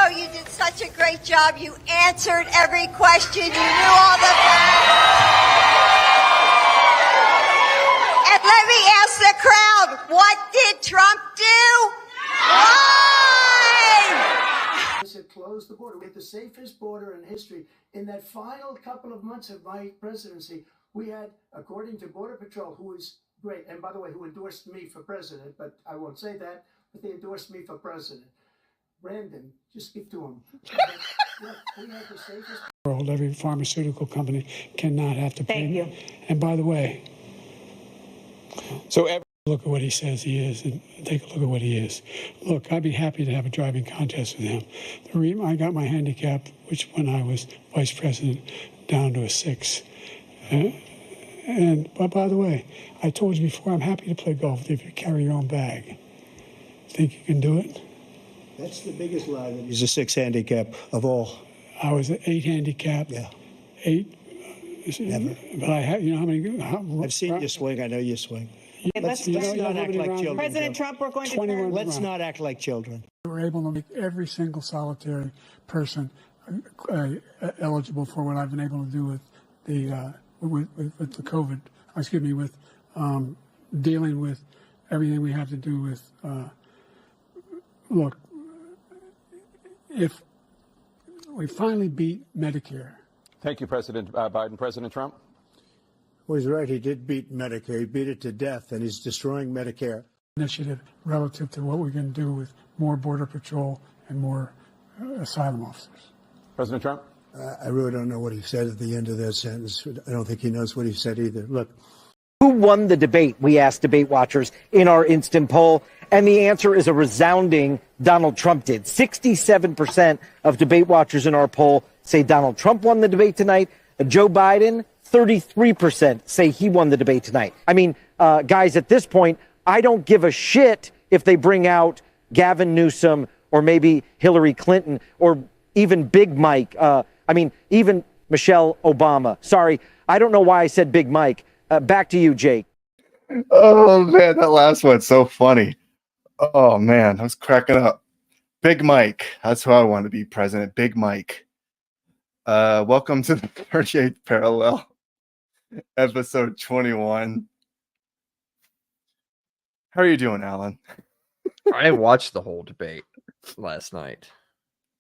Joe, you did such a great job. You answered every question. You knew all the facts. And let me ask the crowd, what did Trump do? Why? I said, close the border. We had the safest border in history. In that final couple of months of my presidency, we had, according to Border Patrol, who is great, and by the way, who endorsed me for president, but I won't say that, but they endorsed me for president. Brandon, just speak to him. Look, we had the safest world. Every pharmaceutical company cannot have to pay. Thank you. And by the way, look at what he says he is, and take a look at what he is. Look, I'd be happy to have a driving contest with him. The reason I got my handicap, which when I was vice president, down to a 6. But by the way, I told you before, I'm happy to play golf if you carry your own bag. Think you can do it? That's the biggest lie, that he's a 6 handicap of all. I was an 8 handicap. Yeah. 8. Never. But I have, you know how many? I've seen you swing. I know you swing. Let's not act like children. President Trump, we're going to 21 Let's not act like children. We were able to make every single solitary person eligible for what I've been able to do with the with the COVID. Excuse me, with dealing with everything we have to do with. Look, if we finally beat Medicare. Thank you, President Biden. President Trump? Well, he's right. He did beat Medicare. He beat it to death, and he's destroying Medicare. Initiative relative to what we're going to do with more Border Patrol and more asylum officers. President Trump? I really don't know what he said at the end of that sentence. I don't think he knows what he said either. Look. Who won the debate? We asked debate watchers in our instant poll, and the answer is a resounding Donald Trump did. 67% of debate watchers in our poll say Donald Trump won the debate tonight. Joe Biden, 33% say he won the debate tonight. I mean, guys, at this point, I don't give a shit if they bring out Gavin Newsom or maybe Hillary Clinton or even Big Mike. Even Michelle Obama. Sorry, I don't know why I said Big Mike. Back to you, Jake. Oh, man, that last one's so funny. Oh, man, I was cracking up. Big Mike. That's who I want to be president. Big Mike. Welcome to the 38th Parallel, episode 21. How are you doing, Alan? I watched the whole debate last night.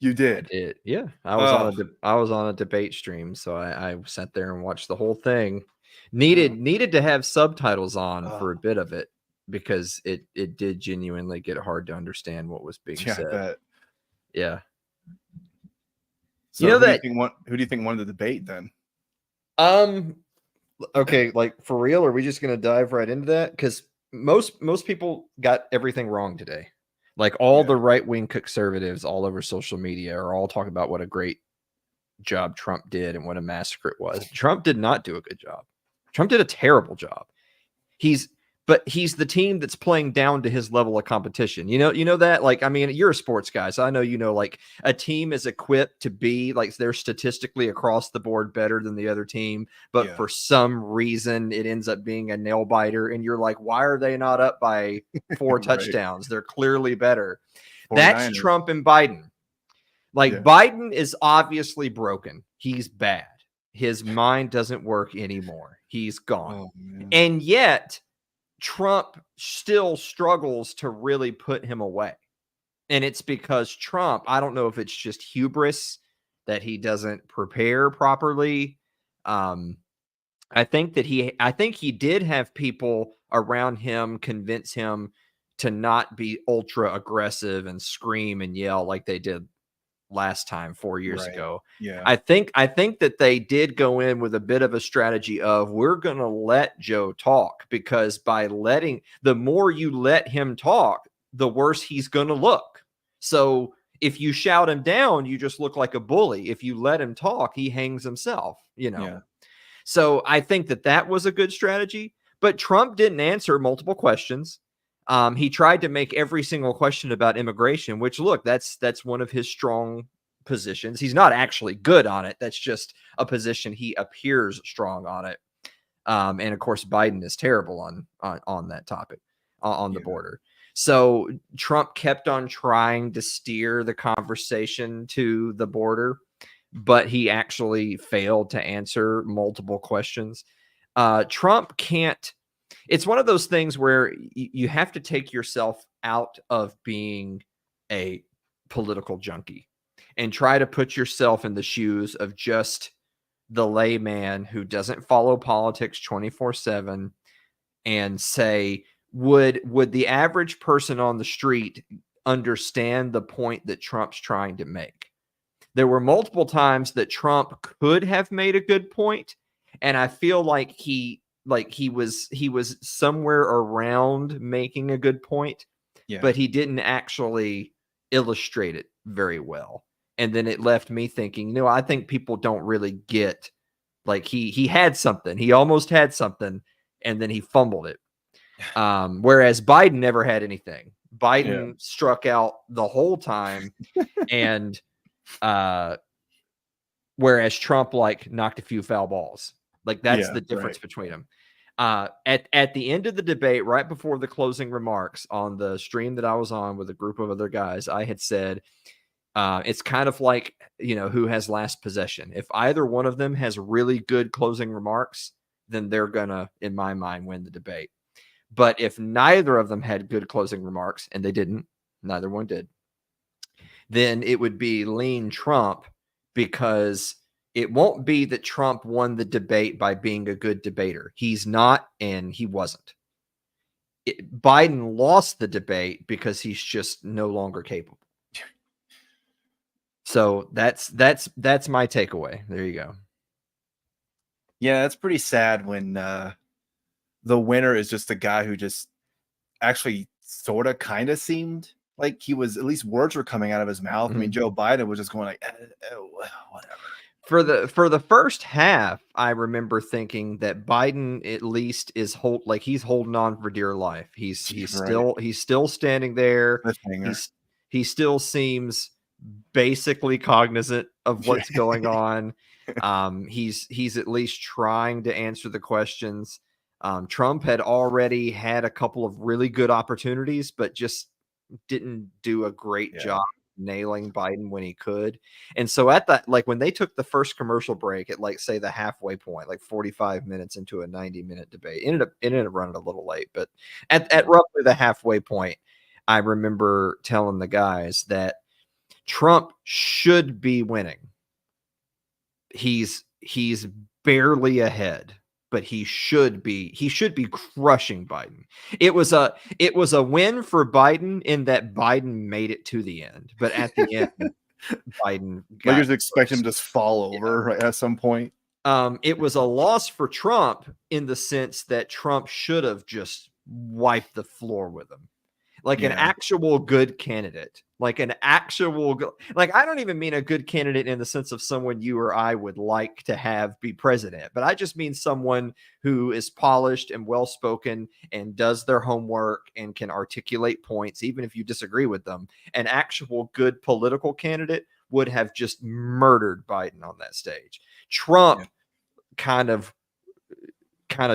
You did? I did. Yeah. I was on a debate stream, so I sat there and watched the whole thing. Needed to have subtitles on for a bit of it because it did genuinely get hard to understand what was being said. I bet. Yeah. So who do you think won the debate then? Okay, like for real, are we just gonna dive right into that? Because most people got everything wrong today. Like all the right-wing conservatives all over social media are all talking about what a great job Trump did and what a massacre it was. Trump did not do a good job. Trump did a terrible job. He's the team that's playing down to his level of competition. You know that? Like, I mean, you're a sports guy, so I know you know, like a team is equipped to be like they're statistically across the board better than the other team, but for some reason it ends up being a nail biter, and you're like, why are they not up by 4 touchdowns? They're clearly better. That's Trump and Biden. Like Biden is obviously broken. He's bad. His mind doesn't work anymore. He's gone. And yet Trump still struggles to really put him away. And it's because Trump, I don't know if it's just hubris that he doesn't prepare properly. I think he did have people around him convince him to not be ultra aggressive and scream and yell like they did last time 4 years ago. Yeah. I think that they did go in with a bit of a strategy of we're going to let Joe talk, because the more you let him talk, the worse he's going to look. So if you shout him down, you just look like a bully. If you let him talk, he hangs himself, So I think that was a good strategy, but Trump didn't answer multiple questions. He tried to make every single question about immigration, which, look, that's one of his strong positions. He's not actually good on it. That's just a position he appears strong on it. And of course, Biden is terrible on that topic on the border. So Trump kept on trying to steer the conversation to the border, but he actually failed to answer multiple questions. Trump can't. It's one of those things where you have to take yourself out of being a political junkie and try to put yourself in the shoes of just the layman who doesn't follow politics 24/7 and say, would the average person on the street understand the point that Trump's trying to make? There were multiple times that Trump could have made a good point, and I feel like he was somewhere around making a good point, but he didn't actually illustrate it very well. And then it left me thinking, I think people don't really get, like, he had something, he almost had something, and then he fumbled it. Whereas Biden never had anything. Biden struck out the whole time, and whereas Trump knocked a few foul balls. Like, that's the difference between them. At the end of the debate, right before the closing remarks on the stream that I was on with a group of other guys, I had said, it's kind of like, who has last possession. If either one of them has really good closing remarks, then they're gonna, in my mind, win the debate. But if neither of them had good closing remarks, and they didn't, neither one did, then it would be lean Trump, because it won't be that Trump won the debate by being a good debater. He's not, and he wasn't. Biden lost the debate because he's just no longer capable. So that's my takeaway. There you go. Yeah, that's pretty sad when the winner is just a guy who just actually sort of kind of seemed like he was, at least words were coming out of his mouth. I mean, Joe Biden was just going like, whatever. For the first half, I remember thinking that Biden at least is he's holding on for dear life. He's still standing there. He still seems basically cognizant of what's going on. He's at least trying to answer the questions. Trump had already had a couple of really good opportunities, but just didn't do a great job nailing Biden when he could. And so at that, when they took the first commercial break at say the halfway point, 45 minutes into a 90-minute debate, it ended up running a little late, but at roughly the halfway point, I remember telling the guys that Trump should be winning. He's barely ahead, but he should be crushing Biden. It was a win for Biden in that Biden made it to the end, but at the end, Biden you just expect him to just fall over at some point. It was a loss for Trump in the sense that Trump should have just wiped the floor with him. An actual good candidate, I don't even mean a good candidate in the sense of someone you or I would like to have be president, but I just mean someone who is polished and well-spoken and does their homework and can articulate points, even if you disagree with them. An actual good political candidate would have just murdered Biden on that stage. Trump kind of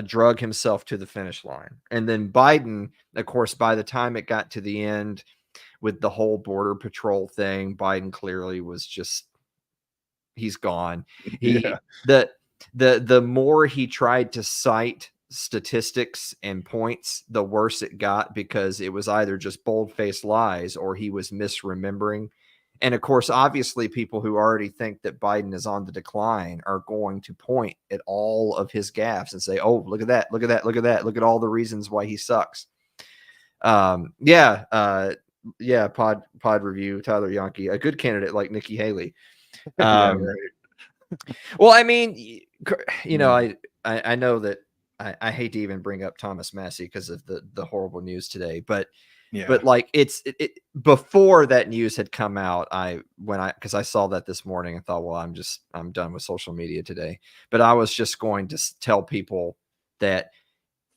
drug himself to the finish line. And then Biden, of course, by the time it got to the end with the whole border patrol thing, Biden clearly was just, he's gone. The more he tried to cite statistics and points, the worse it got, because it was either just bold-faced lies or he was misremembering. And of course, obviously, people who already think that Biden is on the decline are going to point at all of his gaffes and say, "Oh, look at that! Look at that! Look at that! Look at all the reasons why he sucks." Pod review, Tyler Yonke, a good candidate like Nikki Haley. Well, I mean, I know that I hate to even bring up Thomas Massie because of the horrible news today, but it's before that news had come out, because I saw that this morning and thought, well, I'm done with social media today. But I was just going to tell people that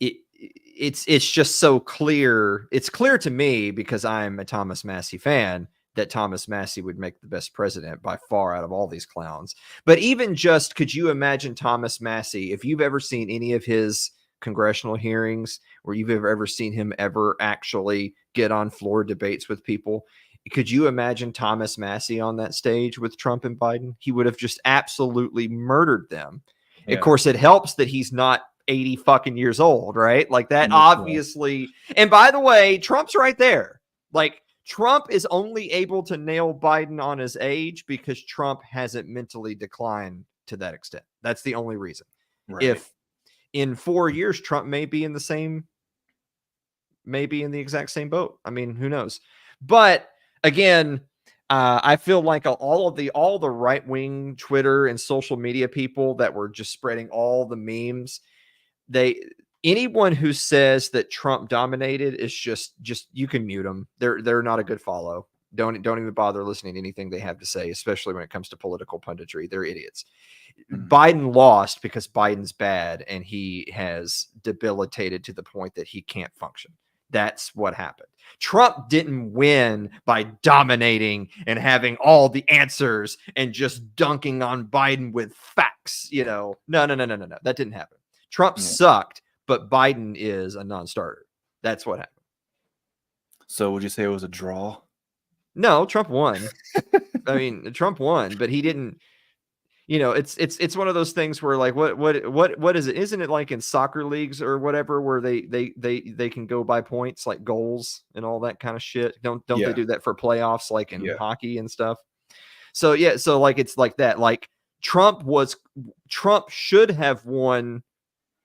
it's just so clear. It's clear to me, because I'm a Thomas Massie fan, that Thomas Massie would make the best president by far out of all these clowns. But even just, could you imagine Thomas Massie, if you've ever seen any of his congressional hearings where you've ever seen him ever actually get on floor debates with people. Could you imagine Thomas Massey on that stage with Trump and Biden? He would have just absolutely murdered them. Yeah. Of course, it helps that he's not 80 fucking years old, right? Like that Yeah. obviously. And by the way, Trump's right there. Like Trump is only able to nail Biden on his age because Trump hasn't mentally declined to that extent. That's the only reason. Right. If in 4 years, Trump may be in the exact same boat. I mean, who knows? But again, I feel like all the right wing Twitter and social media people that were just spreading all the memes, anyone who says that Trump dominated is just you can mute them. They're not a good follow. Don't even bother listening to anything they have to say, especially when it comes to political punditry. They're idiots. Biden lost because Biden's bad and he has debilitated to the point that he can't function. That's what happened. Trump didn't win by dominating and having all the answers and just dunking on Biden with facts. No. That didn't happen. Trump sucked, but Biden is a non-starter. That's what happened. So would you say it was a draw? No, Trump won. I mean, Trump won, but he didn't. It's one of those things where like what is it? Isn't it like in soccer leagues or whatever where they can go by points like goals and all that kind of shit? Don't they do that for playoffs like in hockey and stuff? So so like it's like that. Like Trump should have won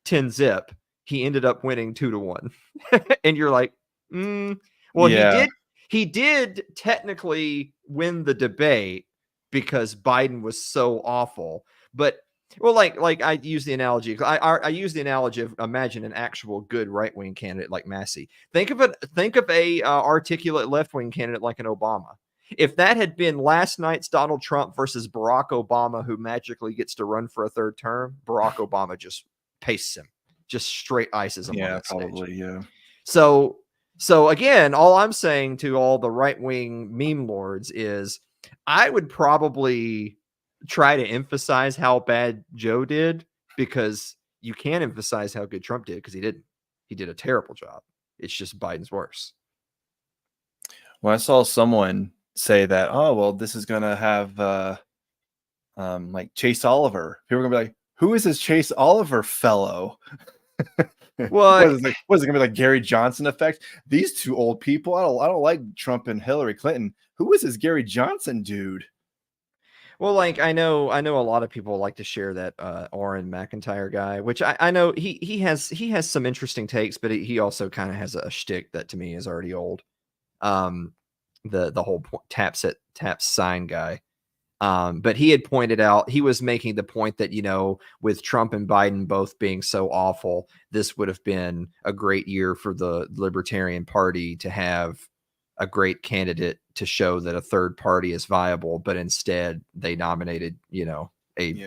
10-0. He ended up winning 2-1. And you're like, well, he did technically win the debate because Biden was so awful. But like I use the analogy. I use the analogy of imagine an actual good right-wing candidate like Massey. Think of a articulate left-wing candidate like an Obama. If that had been last night's Donald Trump versus Barack Obama, who magically gets to run for a third term, Barack Obama just pastes him, just straight ices him. Yeah, probably. Stage. Yeah. So again, all I'm saying to all the right-wing meme lords is I would probably try to emphasize how bad Joe did because you can't emphasize how good Trump did because he didn't. He did a terrible job. It's just Biden's worse. Well, I saw someone say that, oh, well, this is going to have like Chase Oliver. People are going to be like, who is this Chase Oliver fellow? Well, what is it going to be like Gary Johnson effect? These two old people. I don't like Trump and Hillary Clinton. Who is this Gary Johnson dude? Well, like I know a lot of people like to share that Orrin McIntyre guy, which I know he has some interesting takes, but he also kind of has a shtick that to me is already old. The whole tap sign guy. But he had pointed out, he was making the point that, with Trump and Biden both being so awful, this would have been a great year for the Libertarian Party to have a great candidate to show that a third party is viable. But instead they nominated,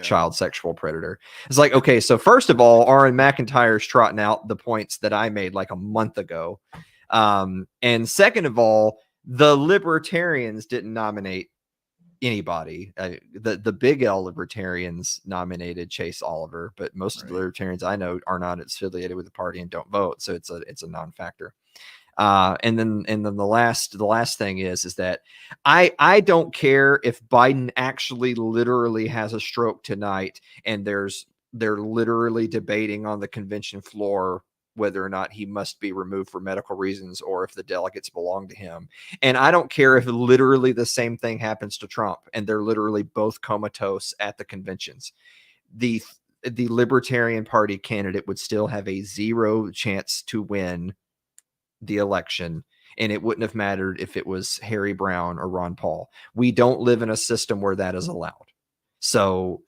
child sexual predator. It's like, okay, so first of all, Orrin McIntyre's trotting out the points that I made like a month ago. And second of all, the Libertarians didn't nominate anybody. The Big L Libertarians nominated Chase Oliver, but most of the Libertarians I know are not affiliated with the party and don't vote, so it's a non-factor. And then the last thing is that I don't care if Biden actually literally has a stroke tonight and they're literally debating on the convention floor whether or not he must be removed for medical reasons or if the delegates belong to him. And I don't care if literally the same thing happens to Trump and they're literally both comatose at the conventions. The Libertarian Party candidate would still have a 0 chance to win the election. And it wouldn't have mattered if it was Harry Brown or Ron Paul. We don't live in a system where that is allowed. So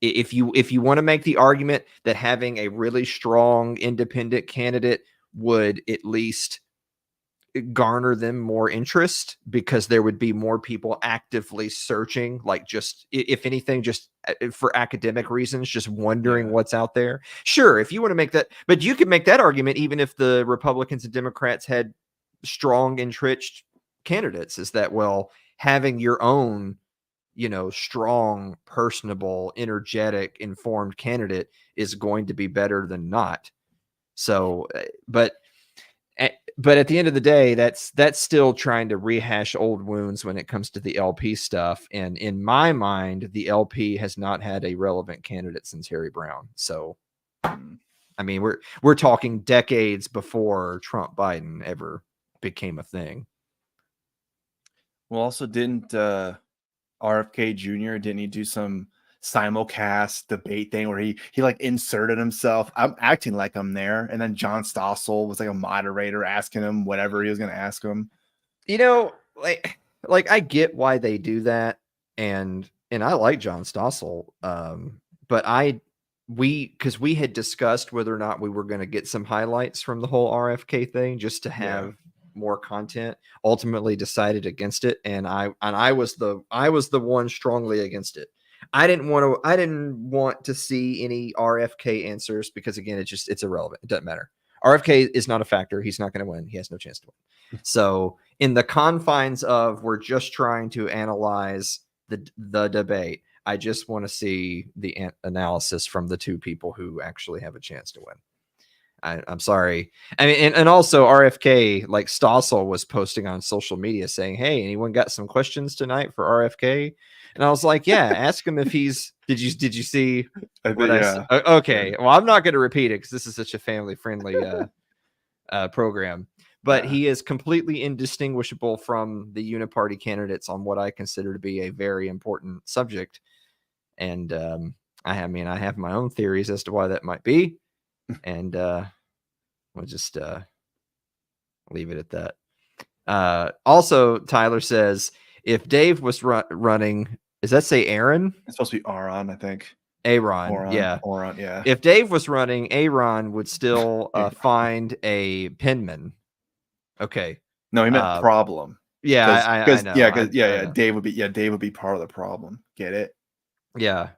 if you want to make the argument that having a really strong independent candidate would at least garner them more interest because there would be more people actively searching, like just, if anything, just for academic reasons, just wondering what's out there. Sure, if you want to make that, but you could make that argument even if the Republicans and Democrats had strong, entrenched candidates, is that, well, having your own strong, personable, energetic, informed candidate is going to be better than not. So, but at the end of the day, that's still trying to rehash old wounds when it comes to the LP stuff. And in my mind, the LP has not had a relevant candidate since Harry Brown. So, I mean, we're talking decades before Trump Biden ever became a thing. Well, also didn't RFK Jr. didn't he do some simulcast debate thing where he like inserted himself? I'm acting like I'm there, and then John Stossel was like a moderator asking him whatever he was going to ask him. You know, like I get why they do that, and I like John Stossel, but because we had discussed whether or not we were going to get some highlights from the whole RFK thing just to have more content. Ultimately decided against it, and I was the one strongly against it. I didn't want to see any RFK answers because, again, it's irrelevant. It doesn't matter. RFK is not a factor. He's not going to win. He has no chance to win. So in the confines of we're just trying to analyze the debate, I just want to see the analysis from the two people who actually have a chance to win. I'm sorry. I mean, and also RFK, like Stossel was posting on social media saying, "Hey, anyone got some questions tonight for RFK?" And I was like, "Yeah, ask him if he's." Did you see? Okay. Well, I'm not going to repeat it because this is such a family friendly program. But he is completely indistinguishable from the uniparty candidates on what I consider to be a very important subject. And I have my own theories as to why that might be. And we'll just leave it at that. Also, Tyler says, if Dave was running, does that say Aaron? It's supposed to be Aaron, I think. Aaron, yeah. Aaron, yeah. If Dave was running, Aaron would still find a penman. Okay. No, he meant problem. Yeah, I know. Yeah, Dave would be part of the problem. Get it? Yeah.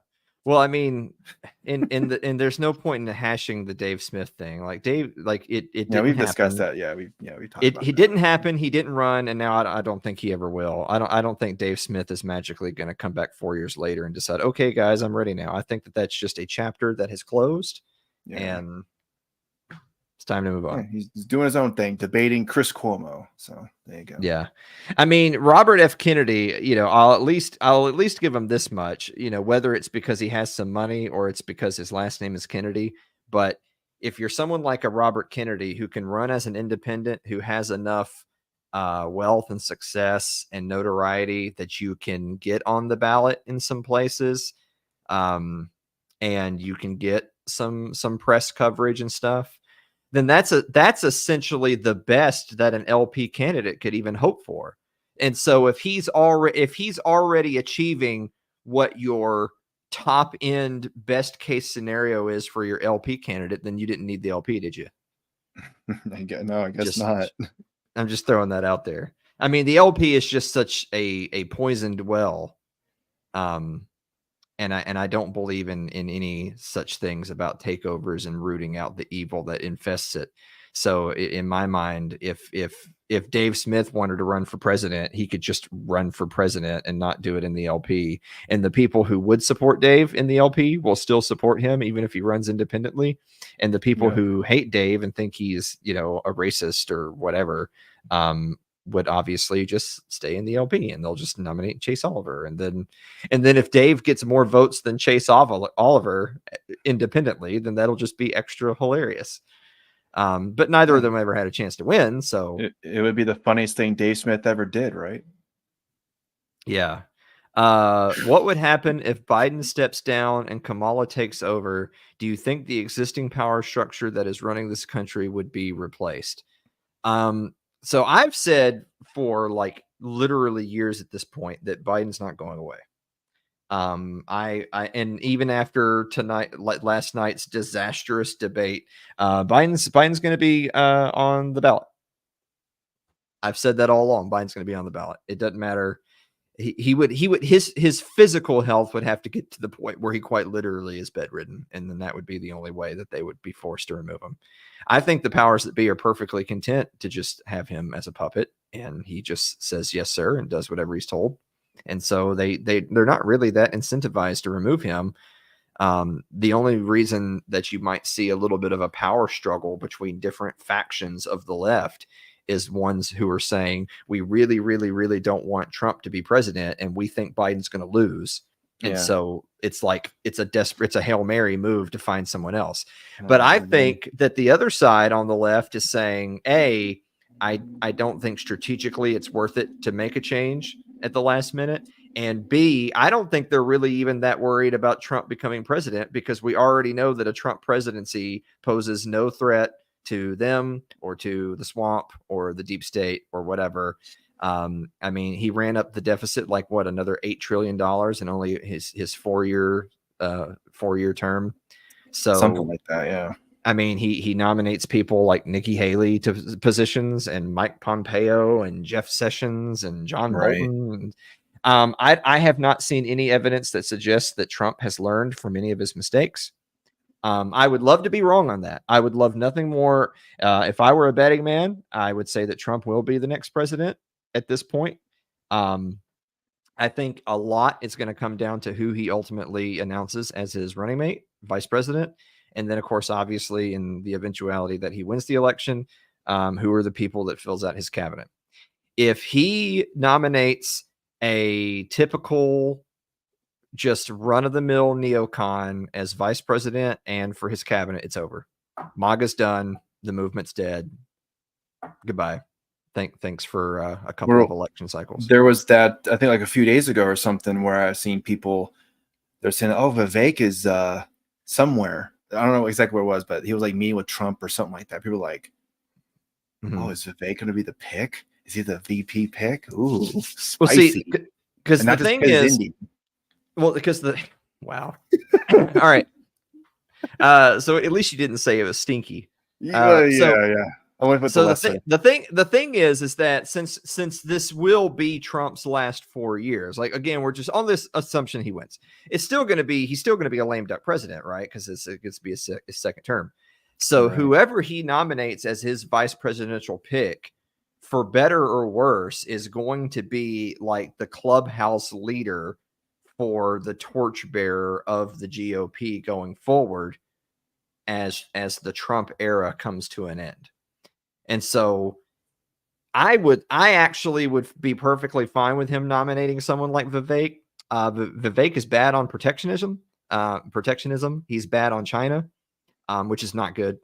Well, I mean, and there's no point in hashing the Dave Smith thing. Like Dave, like it didn't we've happen. discussed that. Yeah, we talked about He didn't happen. He didn't run, and now I don't think he ever will. I don't think Dave Smith is magically going to come back 4 years later and decide, okay, guys, I'm ready now. I think that's just a chapter that has closed, and it's time to move on. Yeah, he's doing his own thing, debating Chris Cuomo. So there you go. Yeah, I mean, Robert F. Kennedy. You know, I'll at least give him this much. You know, whether it's because he has some money or it's because his last name is Kennedy. But if you're someone like a Robert Kennedy who can run as an independent, who has enough wealth and success and notoriety that you can get on the ballot in some places, and you can get some press coverage and stuff, then that's essentially the best that an LP candidate could even hope for. And so if he's already achieving what your top end best case scenario is for your LP candidate, then you didn't need the LP, did you? I guess not. I'm just throwing that out there. I mean, the LP is just such a poisoned well. And I don't believe in any such things about takeovers and rooting out the evil that infests it. So in my mind, if Dave Smith wanted to run for president, he could just run for president and not do it in the LP. And the people who would support Dave in the LP will still support him, even if he runs independently. And the people who hate Dave and think he's, a racist or whatever, would obviously just stay in the LP, and they'll just nominate Chase Oliver. And then if Dave gets more votes than Chase Oliver independently, then that'll just be extra hilarious. But neither of them ever had a chance to win. So it would be the funniest thing Dave Smith ever did, right? Yeah. What would happen if Biden steps down and Kamala takes over? Do you think the existing power structure that is running this country would be replaced? So I've said for like literally years at this point that Biden's not going away. And even after last night's disastrous debate, Biden's going to be on the ballot. I've said that all along. Biden's going to be on the ballot. It doesn't matter. His physical health would have to get to the point where he quite literally is bedridden, and then that would be the only way that they would be forced to remove him. I think the powers that be are perfectly content to just have him as a puppet, and he just says yes sir and does whatever he's told. And so they're not really that incentivized to remove him. The only reason that you might see a little bit of a power struggle between different factions of the left is ones who are saying, we really, really, really don't want Trump to be president, and we think Biden's going to lose. And so it's like, it's a Hail Mary move to find someone else. But I think that the other side on the left is saying, I don't think strategically it's worth it to make a change at the last minute. And B, I don't think they're really even that worried about Trump becoming president, because we already know that a Trump presidency poses no threat to them or to the swamp or the deep state or whatever. I mean, he ran up the deficit like another $8 trillion in only his 4-year term. So something like that. Yeah. I mean, he nominates people like Nikki Haley to positions, and Mike Pompeo and Jeff Sessions and John Bolton. I have not seen any evidence that suggests that Trump has learned from any of his mistakes. I would love to be wrong on that. I would love nothing more. If I were a betting man, I would say that Trump will be the next president at this point. I think a lot is going to come down to who he ultimately announces as his running mate, vice president. And then, of course, obviously, in the eventuality that he wins the election, who are the people that fills out his cabinet? If he nominates a typical, just run-of-the-mill neocon as vice president and for his cabinet, it's over. MAGA's done. The movement's dead. Goodbye. Thanks for a couple of election cycles. There was that, I think, like a few days ago or something, where I've seen people, they're saying, "Oh, Vivek is somewhere." I don't know exactly where it was, but he was like meeting with Trump or something like that. People were like, "Oh, is Vivek going to be the pick? Is he the VP pick?" Ooh, spicy. Well, see, because the thing is, wow. All right. So at least you didn't say it was stinky. Yeah. I went with so the thing is that since this will be Trump's last 4 years, like, again, we're just on this assumption he wins. He's still going to be a lame duck president, right? Because it gets to be his second term. So whoever he nominates as his vice presidential pick, for better or worse, is going to be like the clubhouse leader for the torchbearer of the GOP going forward as the Trump era comes to an end. And so I actually would be perfectly fine with him nominating someone like Vivek. Vivek is bad on protectionism. He's bad on China, which is not good.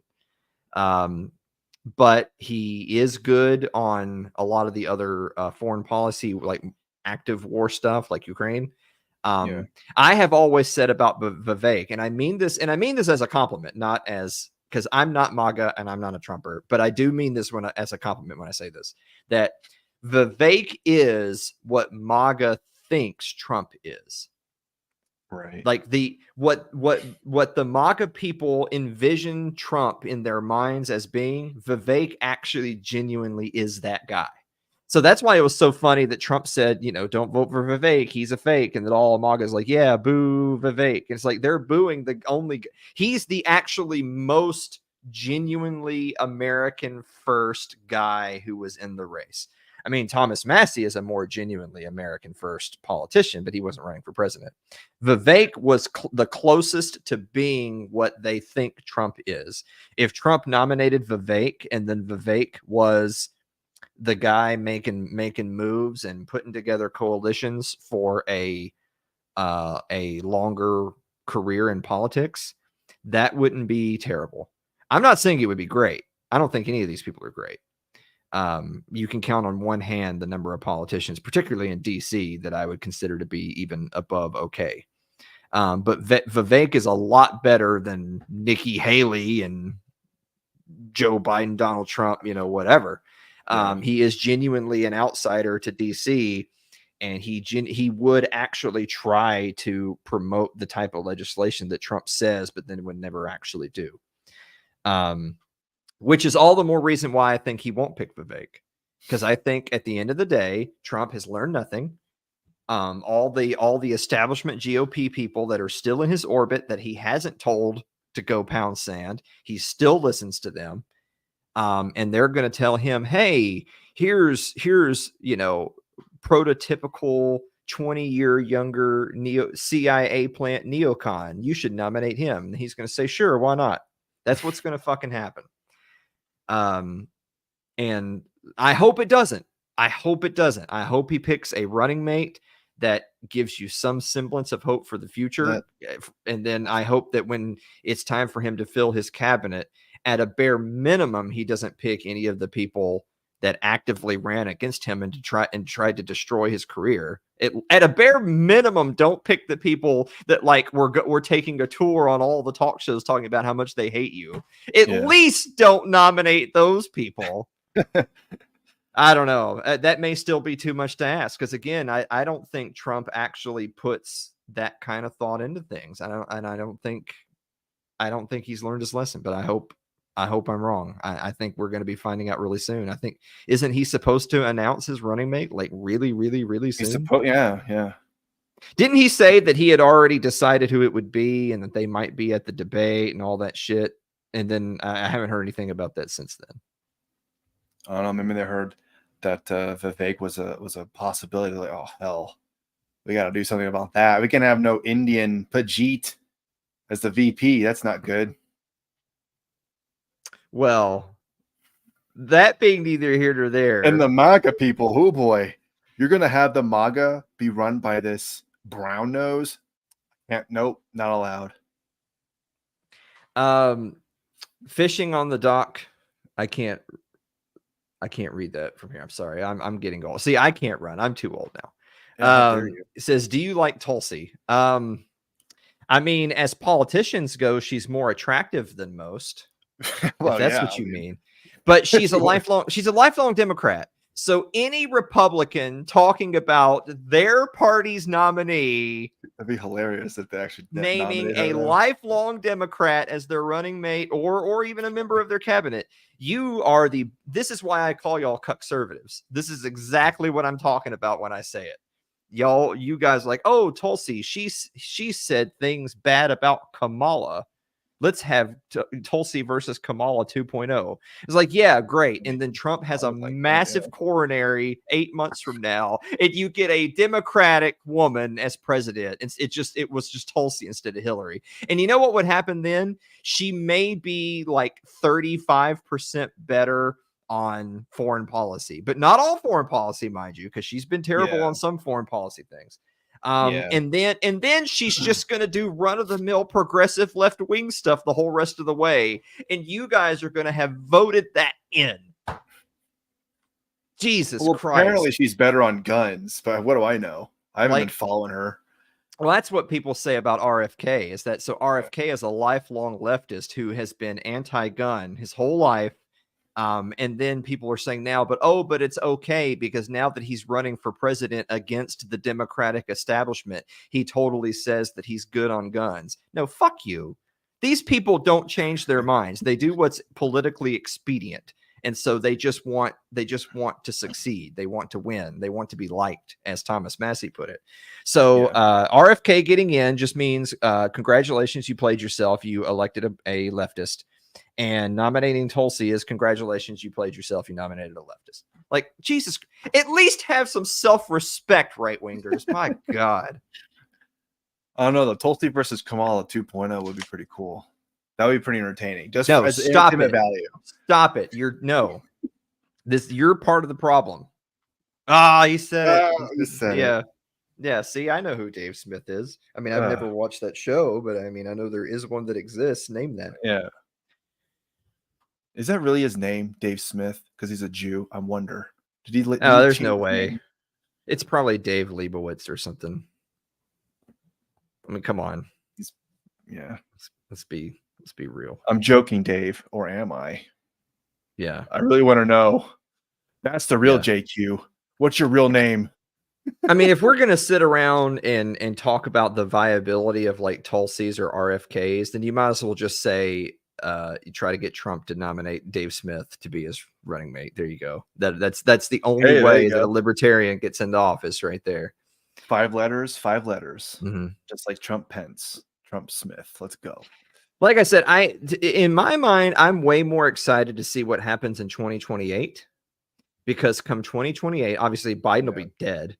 But he is good on a lot of the other foreign policy, like active war stuff, like Ukraine. I have always said about Vivek, and I mean this as a compliment, not as, because I'm not MAGA and I'm not a Trumper, but I do mean this as a compliment when I say this, that Vivek is what MAGA thinks Trump is. Right. Like what the MAGA people envision Trump in their minds as being, Vivek actually genuinely is that guy. So that's why it was so funny that Trump said, don't vote for Vivek, he's a fake. And that all MAGA's like, yeah, boo Vivek. And it's like, they're booing he's the actually most genuinely American first guy who was in the race. I mean, Thomas Massie is a more genuinely American first politician, but he wasn't running for president. Vivek was the closest to being what they think Trump is. If Trump nominated Vivek and then Vivek was the guy making moves and putting together coalitions for a longer career in politics, that wouldn't be terrible. I'm not saying it would be great. I don't think any of these people are great. You can count on one hand the number of politicians, particularly in DC, that I would consider to be even above okay. But Vivek is a lot better than Nikki Haley and Joe Biden, Donald Trump, whatever. He is genuinely an outsider to DC, and he would actually try to promote the type of legislation that Trump says, but then would never actually do. Which is all the more reason why I think he won't pick Vivek, because I think at the end of the day, Trump has learned nothing. All the establishment GOP people that are still in his orbit that he hasn't told to go pound sand, he still listens to them. And they're going to tell him, hey, here's prototypical 20-year younger CIA plant neocon. You should nominate him. And he's going to say, sure, why not? That's what's going to fucking happen. And I hope it doesn't. I hope it doesn't. I hope he picks a running mate that gives you some semblance of hope for the future. And then I hope that when it's time for him to fill his cabinet, at a bare minimum, he doesn't pick any of the people that actively ran against him and tried to destroy his career. At a bare minimum, don't pick the people that like we're taking a tour on all the talk shows talking about how much they hate you. At least don't nominate those people. I don't know. That may still be too much to ask because again, I don't think Trump actually puts that kind of thought into things. I don't think he's learned his lesson. But I hope I'm wrong. I think we're going to be finding out really soon. I think isn't he supposed to announce his running mate like really, really, really soon? Yeah. Didn't he say that he had already decided who it would be and that they might be at the debate and all that shit? And then I haven't heard anything about that since then. I don't know. Maybe they heard that Vivek was a possibility. Like, oh hell, we got to do something about that. We can have no Indian Pajit as the VP. That's not good. Well, that being neither here nor there. And the MAGA people, oh boy, you're gonna have the MAGA be run by this brown nose? Nope, not allowed. Fishing on the dock. I can't read that from here. I'm sorry. I'm getting old. See, I can't run. I'm too old now. It says, do you like Tulsi? I mean, as politicians go, she's more attractive than most. Well, if that's what you mean. But she's a lifelong Democrat. So any Republican talking about their party's nominee, that'd be hilarious if they actually naming a lifelong Democrat as their running mate or even a member of their cabinet. This is why I call y'all conservatives. This is exactly what I'm talking about when I say it. You guys like, oh, Tulsi, she said things bad about Kamala. Let's have Tulsi versus Kamala 2.0. It's like, yeah, great. And then Trump has a massive coronary 8 months from now, and you get a Democratic woman as president. It was just Tulsi instead of Hillary. And you know what would happen then? She may be like 35% better on foreign policy, but not all foreign policy, mind you, because she's been terrible on some foreign policy things. And then she's just going to do run-of-the-mill progressive left-wing stuff the whole rest of the way. And you guys are going to have voted that in. Jesus Christ. Apparently she's better on guns, but what do I know? I haven't been following her. Well, that's what people say about RFK is that RFK is a lifelong leftist who has been anti-gun his whole life. And then people are saying now, but it's okay because now that he's running for president against the Democratic establishment, he totally says that he's good on guns. No, fuck you. These people don't change their minds. They do what's politically expedient. And so they just want to succeed. They want to win. They want to be liked, as Thomas Massey put it. So RFK getting in just means congratulations, you played yourself. You elected a leftist. And nominating Tulsi is congratulations, you played yourself. You nominated a leftist. Like, Jesus, at least have some self-respect, right-wingers. My God. I don't know. The Tulsi versus Kamala 2.0 would be pretty cool. That would be pretty entertaining. Just no, as stop it. Value. Stop it. You're part of the problem. He said it. Yeah, see, I know who Dave Smith is. I mean, I've never watched that show, but I mean, I know there is one that exists. Name that. Yeah. Is that really his name, Dave Smith? Because he's a Jew. I wonder. Did he? There's no way. It's probably Dave Leibowitz or something. I mean, come on. Let's be real. I'm joking, Dave, or am I? Yeah. I really want to know. That's the real JQ. What's your real name? I mean, if we're gonna sit around and talk about the viability of like Tulsi's or RFKs, then you might as well just say. You try to get Trump to nominate Dave Smith to be his running mate. There you go. That's the only way that a libertarian gets into office right there. 5 letters. Mm-hmm. Just like Trump Pence, Trump Smith. Let's go. Like I said, in my mind, I'm way more excited to see what happens in 2028 because come 2028, obviously Biden will be dead.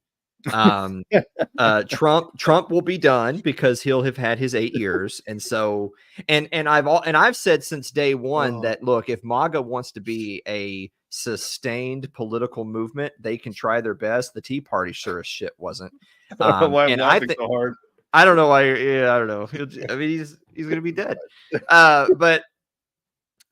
Trump will be done because he'll have had his 8 years. And so, and I've said since day one that, look, if MAGA wants to be a sustained political movement, they can try their best. The Tea Party sure as shit wasn't. Why I'm And I laughing think, so hard. I don't know why. Yeah, I don't know. I mean, he's going to be dead. But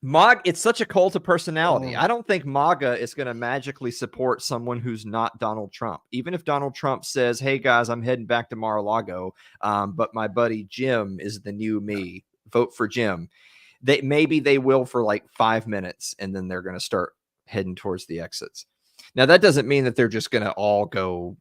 MAGA, it's such a cult of personality. I don't think MAGA is going to magically support someone who's not Donald Trump. Even if Donald Trump says, "Hey guys, I'm heading back to Mar-a-Lago, but my buddy Jim is the new me. Vote for Jim." Maybe they will for like 5 minutes, and then they're going to start heading towards the exits. Now, that doesn't mean that they're just going to all go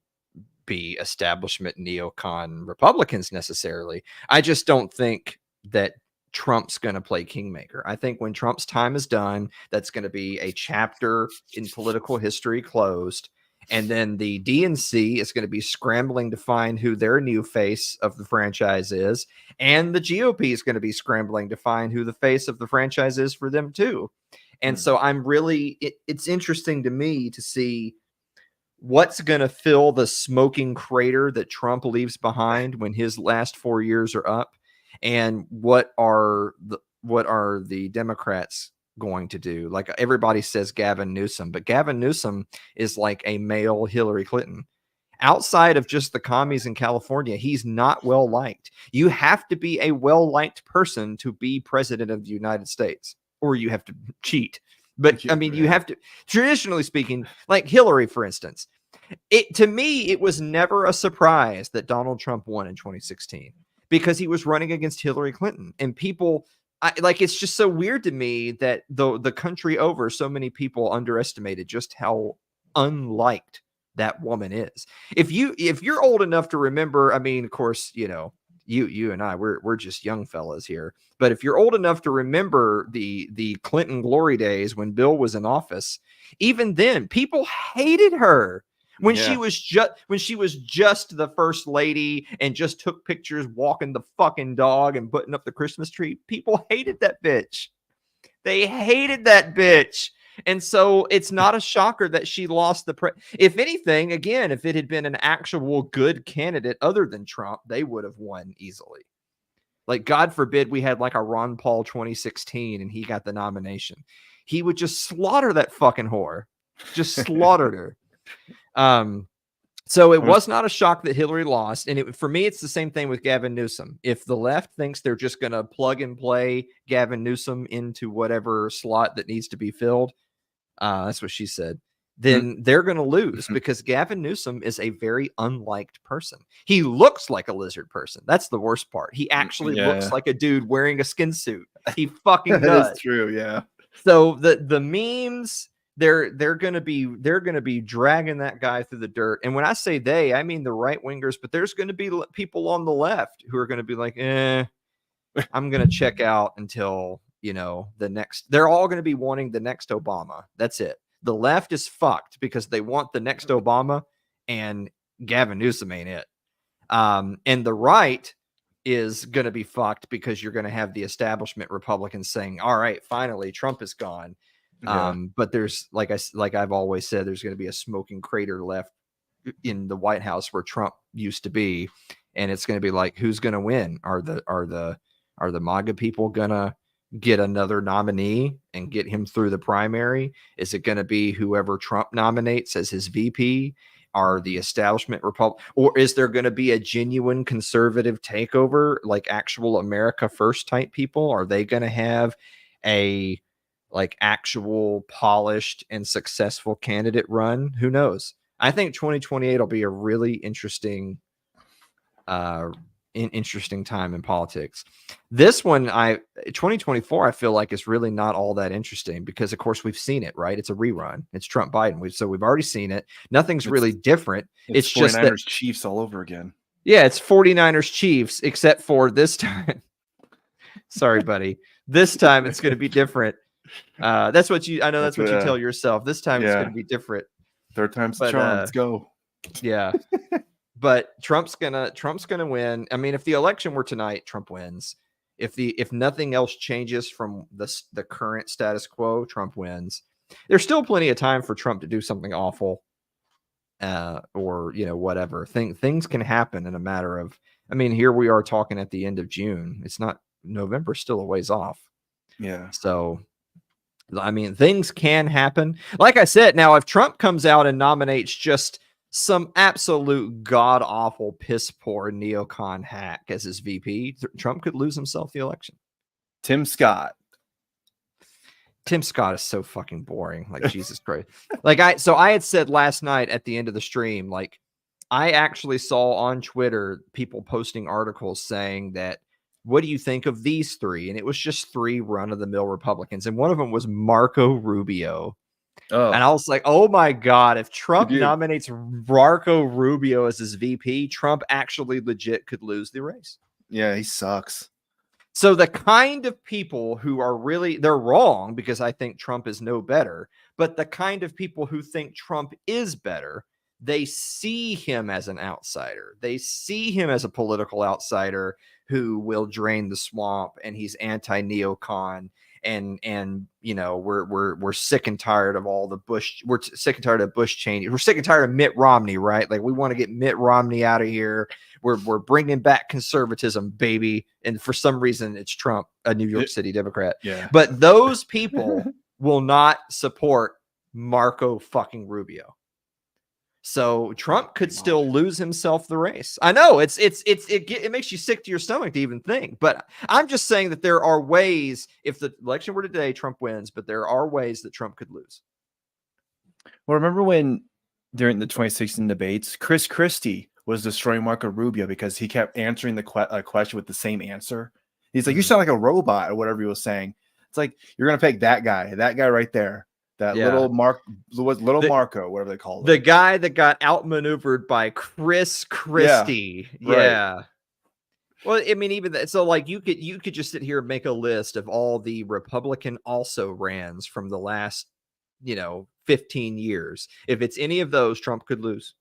be establishment neocon Republicans necessarily. I just don't think that Trump's going to play kingmaker. I think when Trump's time is done, that's going to be a chapter in political history closed. And then the DNC is going to be scrambling to find who their new face of the franchise is. And the GOP is going to be scrambling to find who the face of the franchise is for them too. And so I'm really, it's interesting to me to see what's going to fill the smoking crater that Trump leaves behind when his last 4 years are up. And what are the Democrats going to do? Like, everybody says Gavin Newsom, but Gavin Newsom is like a male Hillary Clinton. Outside of just the commies in California, he's not well liked. You have to be a well liked person to be president of the United States, or you have to cheat. But I mean, you have to, traditionally speaking, like Hillary, for instance, to me, it was never a surprise that Donald Trump won in 2016. Because he was running against Hillary Clinton, and people it's just so weird to me that the country over, so many people underestimated just how unliked that woman is. If you're old enough to remember, I mean, of course, you know, you and I, we're just young fellas here. But if you're old enough to remember the Clinton glory days when Bill was in office, even then, people hated her. When she was just the first lady and just took pictures walking the fucking dog and putting up the Christmas tree, people hated that bitch. They hated that bitch. And so it's not a shocker that she lost if anything, again, if it had been an actual good candidate other than Trump, they would have won easily. Like, God forbid we had like a Ron Paul 2016 and he got the nomination. He would just slaughter that fucking whore. Just slaughtered her. So it was not a shock that Hillary lost. And for me, it's the same thing with Gavin Newsom. If the left thinks they're just going to plug and play Gavin Newsom into whatever slot that needs to be filled, that's what she said, then they're going to lose because Gavin Newsom is a very unliked person. He looks like a lizard person. That's the worst part. He actually looks like a dude wearing a skin suit. He fucking does. That's true. Yeah. So the memes, they're gonna be dragging that guy through the dirt. And when I say they, I mean the right wingers, but there's gonna be people on the left who are gonna be like, I'm gonna check out until, you know, the next. They're all gonna be wanting the next Obama. That's it. The left is fucked because they want the next Obama, and Gavin Newsom ain't it. And the right is gonna be fucked because you're gonna have the establishment Republicans saying, all right, finally Trump is gone. But there's, like I've always said, there's going to be a smoking crater left in the White House where Trump used to be, and it's going to be like, who's going to win? Are the MAGA people going to get another nominee and get him through the primary? Is it going to be whoever Trump nominates as his VP? Are the establishment or is there going to be a genuine conservative takeover, like actual America First type people? Are they going to have a like actual polished and successful candidate run? Who knows? I think 2028 will be a really interesting time in politics. This one, 2024, I feel like is really not all that interesting because, of course, we've seen it, right? It's a rerun. It's Trump Biden. So we've already seen it. Nothing's really different. It's just 49ers Chiefs all over again. Yeah, it's 49ers Chiefs, except for this time. Sorry, buddy. This time it's going to be different. That's what you tell yourself. This time it's going to be different. Third time's the charm. Let's go. Yeah. But Trump's gonna win. I mean, if the election were tonight, Trump wins. If nothing else changes from the current status quo, Trump wins. There's still plenty of time for Trump to do something awful. or whatever. Things can happen in a matter of. I mean, here we are talking at the end of June. It's not November, still a ways off. Yeah. So, I mean, things can happen. Like I said, now if Trump comes out and nominates just some absolute god awful, piss poor neocon hack as his VP, Trump could lose himself the election. Tim Scott. Tim Scott is so fucking boring. Like, Jesus Christ. Like, I had said last night at the end of the stream, like, I actually saw on Twitter people posting articles saying that, what do you think of these three? And it was just three run-of-the-mill Republicans. And one of them was Marco Rubio. Oh, And I was like, oh my God, if Trump Dude. nominates Marco Rubio as his VP, Trump actually legit could lose the race. yeah, he sucks. So the kind of people who are really, they're wrong because I think Trump is no better, but the kind of people who think Trump is better, they see him as an outsider. They see him as a political outsider who will drain the swamp, and he's anti-neocon. And we're sick and tired of all the Bush. We're sick and tired of Bush Cheney. We're sick and tired of Mitt Romney, right? Like, we want to get Mitt Romney out of here. We're bringing back conservatism, baby. And for some reason, it's Trump, a New York City Democrat. Yeah. But those people will not support Marco fucking Rubio. So Trump could still lose himself the race. I know it makes you sick to your stomach to even think, but I'm just saying that there are ways, if the election were today, Trump wins, but there are ways that Trump could lose. Well, remember when during the 2016 debates, Chris Christie was destroying Marco Rubio because he kept answering the question with the same answer. He's like, you sound like a robot, or whatever he was saying. It's like, you're going to pick that guy right there. That little Marco, whatever they call it. The guy that got outmaneuvered by Chris Christie. Yeah. Well, I mean, even that. So, like, you could just sit here and make a list of all the Republican also rans from the last, 15 years. If it's any of those, Trump could lose.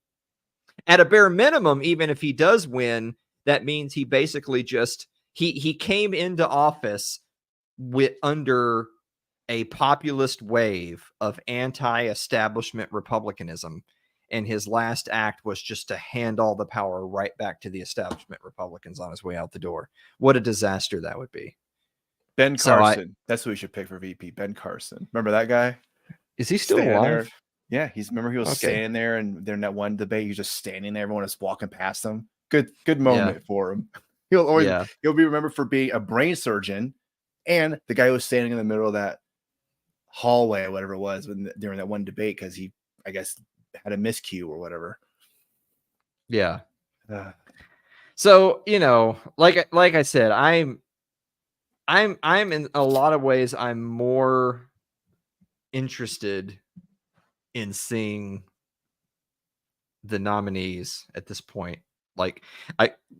At a bare minimum, even if he does win, that means he basically just he came into office under a populist wave of anti-establishment Republicanism, and his last act was just to hand all the power right back to the establishment Republicans on his way out the door. What a disaster that would be. Ben Carson. That's who we should pick for VP. Ben Carson. Remember that guy? Is he still Standing alive? there. Yeah, remember he was standing there, and during that one debate, he was just standing there. Everyone was walking past him. Good moment for him. He'll be remembered for being a brain surgeon and the guy who was standing in the middle of that hallway or whatever it was during that one debate because he, I guess, had a miscue or whatever. Yeah. So, like I said, I'm in a lot of ways, I'm more interested in seeing the nominees at this point. Like,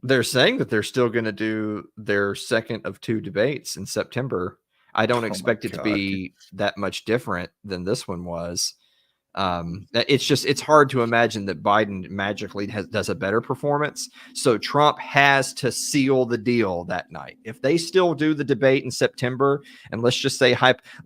they're saying that they're still going to do their second of two debates in September. I don't expect it to be that much different than this one was. It's hard to imagine that Biden magically does a better performance. So Trump has to seal the deal that night. If they still do the debate in September, and let's just say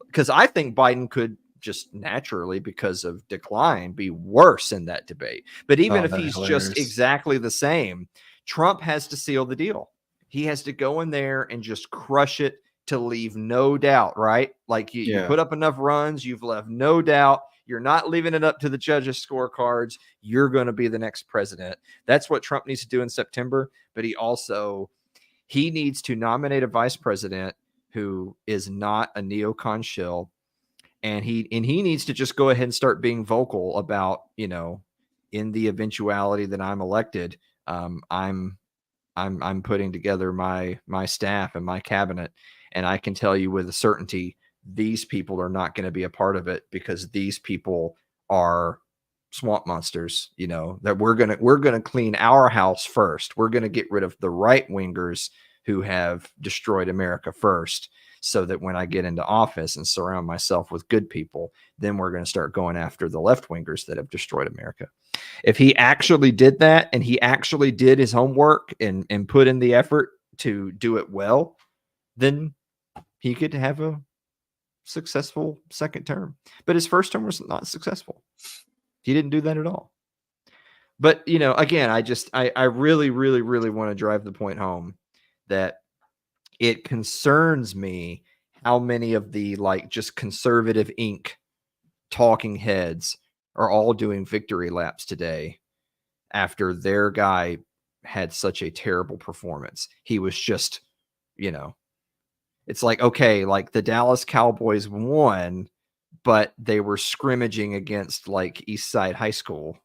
because I think Biden could just naturally, because of decline, be worse in that debate. But even if he's just exactly the same, Trump has to seal the deal. He has to go in there and just crush it to leave no doubt, right? Like you put up enough runs, you've left no doubt. You're not leaving it up to the judges' scorecards. You're going to be the next president. That's what Trump needs to do in September. But he needs to nominate a vice president who is not a neocon shill. And he needs to just go ahead and start being vocal about, in the eventuality that I'm elected, I'm putting together my staff and my cabinet. And I can tell you with a certainty, these people are not going to be a part of it because these people are swamp monsters, that we're going to clean our house first. We're going to get rid of the right wingers who have destroyed America first, so that when I get into office and surround myself with good people, then we're going to start going after the left wingers that have destroyed America. If he actually did that, and he actually did his homework and put in the effort to do it well, then he could have a successful second term. But his first term was not successful. He didn't do that at all. But again, I really, really, really want to drive the point home that it concerns me how many of the just conservative Inc. talking heads are all doing victory laps today after their guy had such a terrible performance. He was just, it's like, okay, like the Dallas Cowboys won, but they were scrimmaging against East Side High School.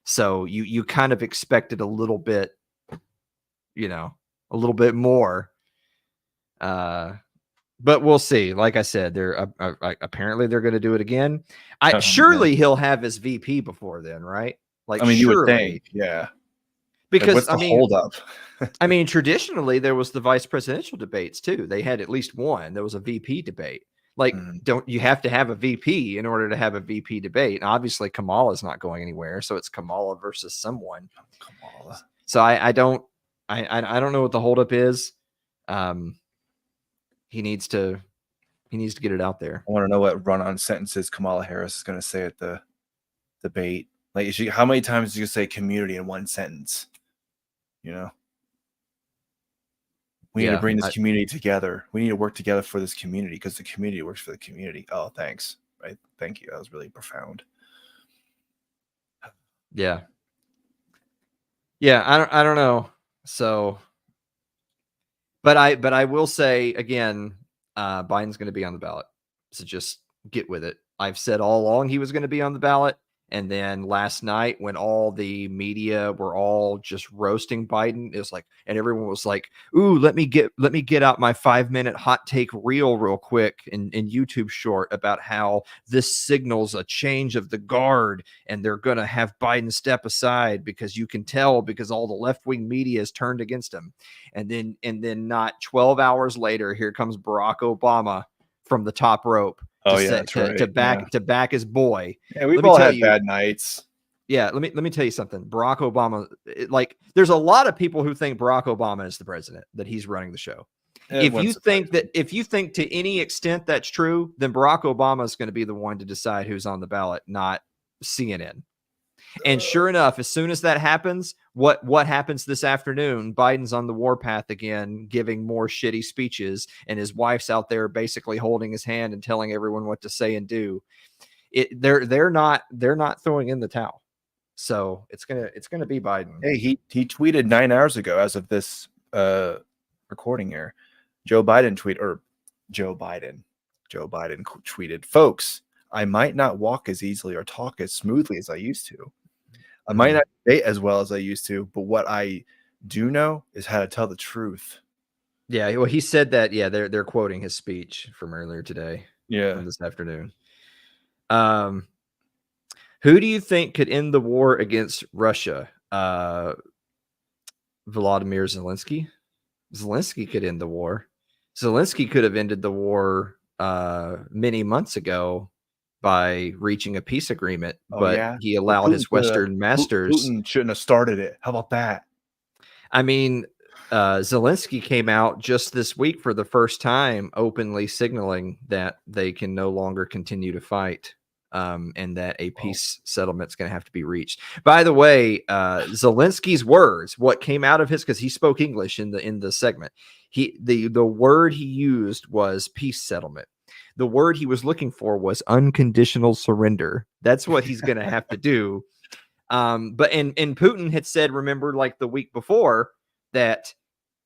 So you kind of expected a little bit, a little bit more. But we'll see. Like I said, they're apparently they're going to do it again. Surely he'll have his VP before then, right? You would think, yeah. Because what's the hold up? Traditionally there was the vice presidential debates too. They had at least one. There was a VP debate. Don't you have to have a VP in order to have a VP debate? And obviously Kamala's not going anywhere, so it's Kamala versus someone. Kamala. So I don't know what the holdup is. He needs to get it out there. I want to know what run-on sentences Kamala Harris is going to say at the debate. How many times do you say community in one sentence? We need to bring this community together. We need to work together for this community because the community works for the community. Oh, thanks. Right. Thank you. That was really profound. Yeah. Yeah. I don't know. So, but I will say again, Biden's going to be on the ballot. So just get with it. I've said all along he was going to be on the ballot. And then last night when all the media were all just roasting Biden, it was and everyone was like, ooh, let me get out my 5-minute hot take reel real quick in YouTube short about how this signals a change of the guard and they're going to have Biden step aside because you can tell because all the left-wing media is turned against him. And then not 12 hours later, here comes Barack Obama from the top rope. To back his boy. Yeah, we've all had bad nights. Yeah, let me tell you something. Barack Obama, there's a lot of people who think Barack Obama is the president, that he's running the show. If you think to any extent that's true, then Barack Obama is going to be the one to decide who's on the ballot, not CNN. And sure enough, as soon as that happens, what happens this afternoon? Biden's on the warpath again, giving more shitty speeches, and his wife's out there basically holding his hand and telling everyone what to say and do. They're not throwing in the towel. So it's gonna be Biden. Hey, he tweeted 9 hours ago, as of this recording here. Joe Biden tweeted, "Folks, I might not walk as easily or talk as smoothly as I used to. I might not debate as well as I used to, but what I do know is how to tell the truth." Yeah, well, he said that. Yeah, they're quoting his speech from earlier today. Yeah, from this afternoon. Who do you think could end the war against Russia? Volodymyr Zelensky. Zelensky could end the war. Zelensky could have ended the war many months ago by reaching a peace agreement, but he allowed his Western masters. Putin shouldn't have started it. How about that? I mean, Zelensky came out just this week for the first time openly signaling that they can no longer continue to fight, and that a peace settlement is going to have to be reached. By the way, Zelensky's words, what came out of his, because he spoke English in the segment, the word he used was peace settlement. The word he was looking for was unconditional surrender. That's what he's going to have to do. But Putin had said, remember, like the week before, that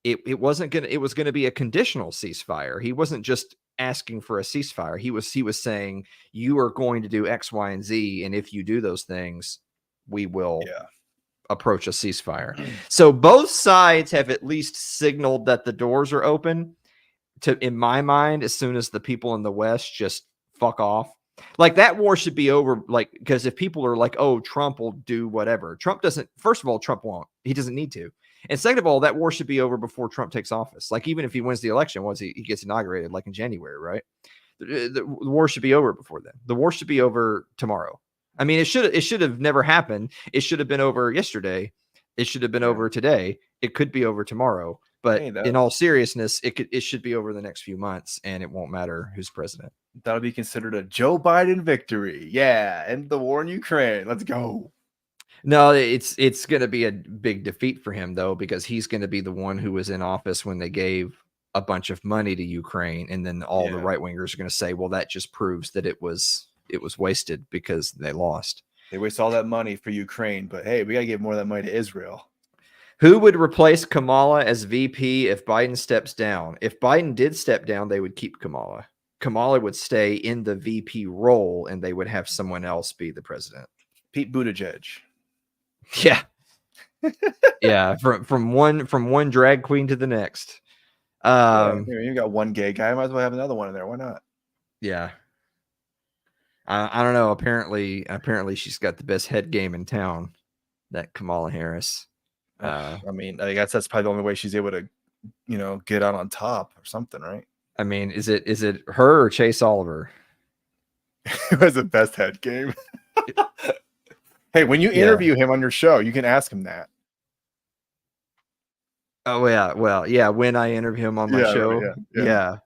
it was going to be a conditional ceasefire. He wasn't just asking for a ceasefire. He was saying, you are going to do X, Y, and Z, and if you do those things, we will approach a ceasefire. So both sides have at least signaled that the doors are open. In my mind, as soon as the people in the West just fuck off, like that war should be over. Like, because if people are like, oh, Trump will do whatever, Trump doesn't. First of all, Trump won't. He doesn't need to. And second of all, that war should be over before Trump takes office. Like, even if he wins the election, once he gets inaugurated, like in January, right? The war should be over before then. The war should be over tomorrow. I mean, it should have never happened. It should have been over yesterday. It should have been over today. It could be over tomorrow. But in all seriousness, it should be over the next few months, and it won't matter who's president. That'll be considered a Joe Biden victory. Yeah, end the war in Ukraine. Let's go. No, it's going to be a big defeat for him though, because he's going to be the one who was in office when they gave a bunch of money to Ukraine, and then all the Yeah. right wingers are going to say, well, that just proves that it was wasted because they lost. They waste all that money for Ukraine, but hey, we gotta give more of that money to Israel. Who would replace Kamala as VP if Biden steps down? If Biden did step down, they would keep Kamala. Kamala would stay in the VP role, and they would have someone else be the president. Pete Buttigieg. Yeah. Yeah, from one drag queen to the next. You got one gay guy, might as well have another one in there. Why not? Yeah. I don't know. Apparently she's got the best head game in town, that Kamala Harris. I mean, I guess that's probably the only way she's able to, get out on top or something, right? I mean, is it her or Chase Oliver? Who has the best head game? Hey, when you interview him on your show, you can ask him that. Oh yeah, well, yeah. When I interview him on my show, right, yeah.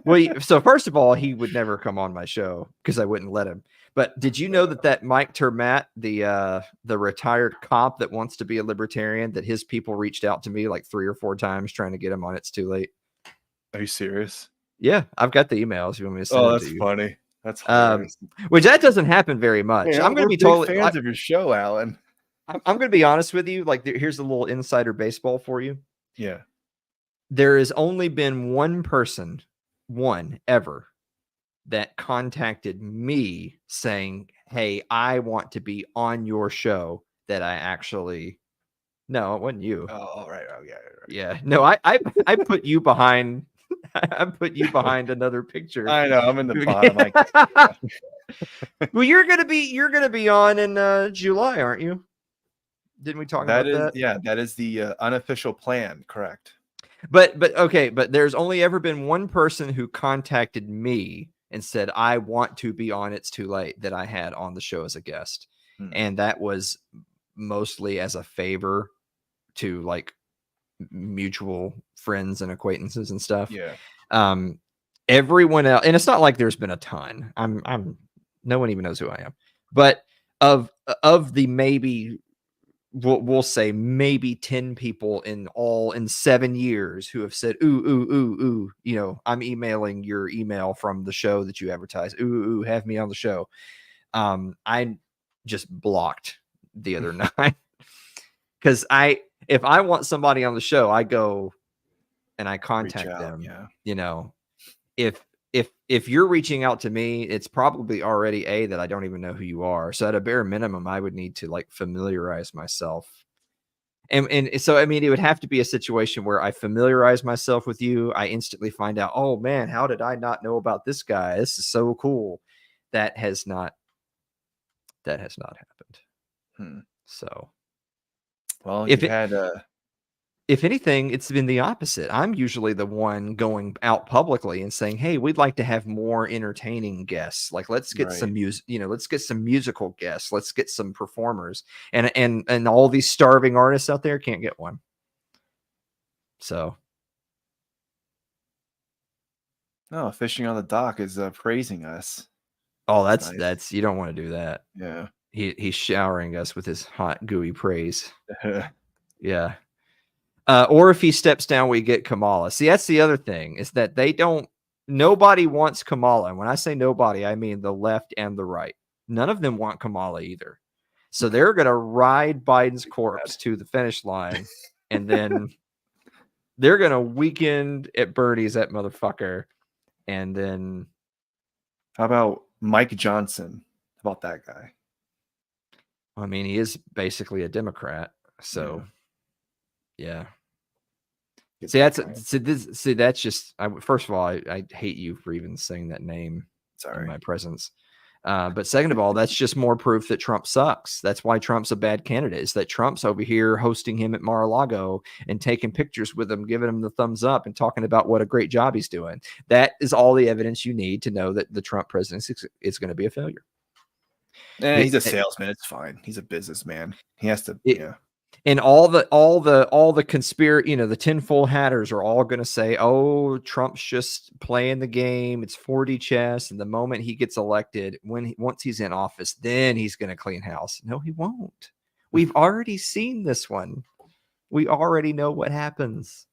Well, so first of all, he would never come on my show because I wouldn't let him. But did you know that Mike Termat, the retired cop that wants to be a libertarian, that his people reached out to me like 3 or 4 times trying to get him on It's Too Late? Are you serious? Yeah, I've got the emails. You want me to send them that's to you? funny. That's hilarious. Which that doesn't happen very much. Yeah, I'm going to we're be big totally fans of your show, Alan. I'm going to be honest with you. Like, here's a little insider baseball for you. Yeah. There has only been one person, one ever, that contacted me saying, hey, I want to be on your show, that I actually... No, it wasn't you. Oh, right. Oh, yeah. Right. Yeah. No, I put you behind... I put you behind another picture. I know. I'm in the bottom. Well, you're gonna be on in July, aren't you? Didn't we talk about that? Yeah, that is the unofficial plan. Correct. But okay, but there's only ever been one person who contacted me and said, I want to be on It's Too Late, that I had on the show as a guest. And that was mostly as a favor to like mutual friends and acquaintances and stuff. Yeah. Everyone else, and it's not like there's been a ton. No one even knows who I am. But of the maybe we'll say maybe 10 people in 7 years who have said, ooh, I'm emailing your email from the show that you advertise. Ooh, have me on the show. I just blocked the other 9 because if I want somebody on the show, I go and I contact them. Yeah. If you're reaching out to me, it's probably already that I don't even know who you are. So at a bare minimum, I would need to like familiarize myself. And so, I mean, it would have to be a situation where I familiarize myself with you. I instantly find out, oh man, how did I not know about this guy? This is so cool. That has not happened. So, well, if anything, it's been the opposite. I'm usually the one going out publicly and saying, hey, we'd like to have more entertaining guests. Like, let's get some music, let's get some musical guests. Let's get some performers, and all these starving artists out there can't get one. So. No, Fishing on the Dock is praising us. Oh, that's you don't want to do that. Yeah. He's showering us with his hot, gooey praise. Yeah. Or if he steps down, we get Kamala. See, that's the other thing, is that nobody wants Kamala. And when I say nobody, I mean the left and the right. None of them want Kamala either. So they're going to ride Biden's corpse to the finish line, and then they're going to weekend at Bernie's, that motherfucker. And then how about Mike Johnson? How about that guy? I mean, he is basically a Democrat. So yeah. That's just, first of all, I hate you for even saying that name in my presence. But second of all, that's just more proof that Trump sucks. That's why Trump's a bad candidate, is that Trump's over here hosting him at Mar-a-Lago and taking pictures with him, giving him the thumbs up and talking about what a great job he's doing. That is all the evidence you need to know that the Trump presidency is going to be a failure. He's a salesman. It's fine. He's a businessman. He has to. And all the conspiracy, the tinfoil hatters are all going to say, "Oh, Trump's just playing the game. It's 4D chess." And the moment he gets elected, once he's in office, then he's going to clean house. No, he won't. We've already seen this one. We already know what happens.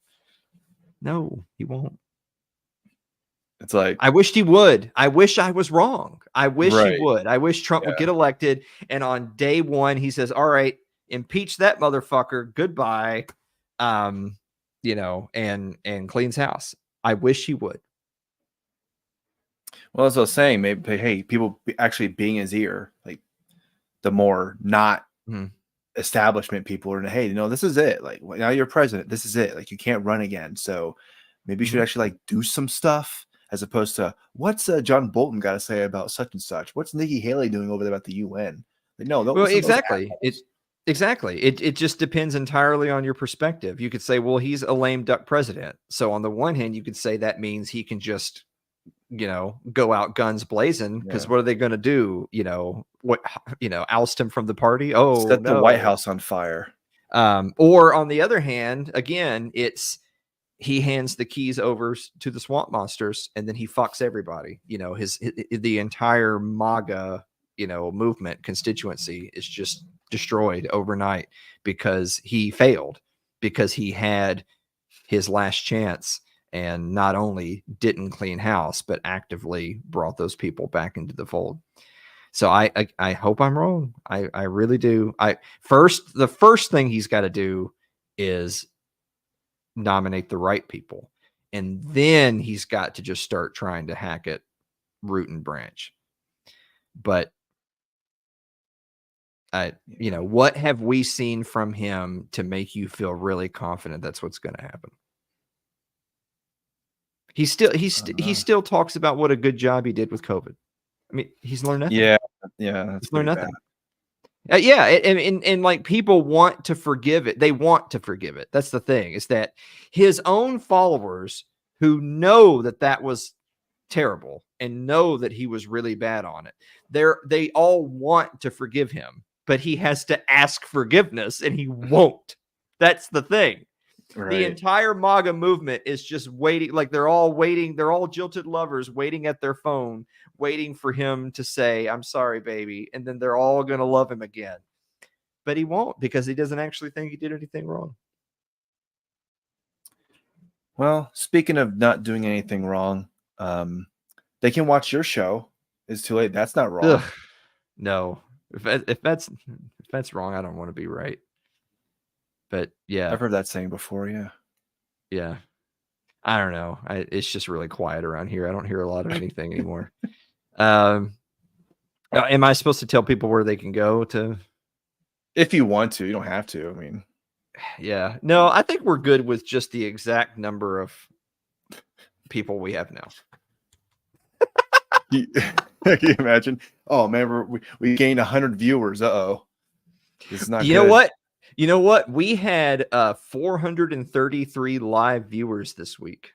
No, he won't. It's like, I wished he would. I wish I was wrong. I wish Right. he would. I wish Trump would Yeah. get elected, and on day one he says, "All right, impeach that motherfucker. Goodbye." And cleans house. I wish he would. well, as I was saying, maybe, hey, people actually being his ear, like the more not Mhm. establishment people are, hey, this is it. Like, now you're president. This is it. Like, you can't run again. So maybe you should actually like do some stuff, as opposed to what's John Bolton got to say about such and such. What's Nikki Haley doing over there at the UN? Like, no, don't Well, listen to those exactly. assholes. Exactly. It just depends entirely on your perspective. You could say, well, he's a lame duck president. So on the one hand, you could say that means he can just, go out guns blazing, because Yeah. what are they going to do? Oust him from the party? Oh, Set the no. White House on fire. Or on the other hand, again, he hands the keys over to the swamp monsters, and then he fucks everybody. The entire MAGA, movement constituency is just destroyed overnight because he failed, because he had his last chance and not only didn't clean house, but actively brought those people back into the fold. So I hope I'm wrong. I really do. The first thing he's got to do is nominate the right people, and then he's got to just start trying to hack it root and branch. But what have we seen from him to make you feel really confident that's what's going to happen? He still talks about what a good job he did with COVID. I mean, he's learned nothing. Yeah, that's He's learned pretty nothing. bad. And like, people want to forgive it. They want to forgive it. That's the thing, is that his own followers, who know that was terrible and know that he was really bad on it, they all want to forgive him, but he has to ask forgiveness, and he won't. That's the thing. Right. The entire MAGA movement is just waiting. Like, they're all waiting. They're all jilted lovers waiting at their phone, waiting for him to say, "I'm sorry, baby." And then they're all going to love him again. But he won't, because he doesn't actually think he did anything wrong. Well, speaking of not doing anything wrong, they can watch your show. It's too late. That's not wrong. Ugh. No, if that's wrong, I don't want to be right. But yeah, I've heard that saying before. Yeah. I don't know. It's just really quiet around here. I don't hear a lot of anything anymore. Am I supposed to tell people where they can go to? If you want to, you don't have to. I mean, Yeah. No, I think we're good with just the exact number of people we have now. can you imagine? Oh man, we gained 100 viewers. This is not. You good. know what? You know what? We had 433 live viewers this week.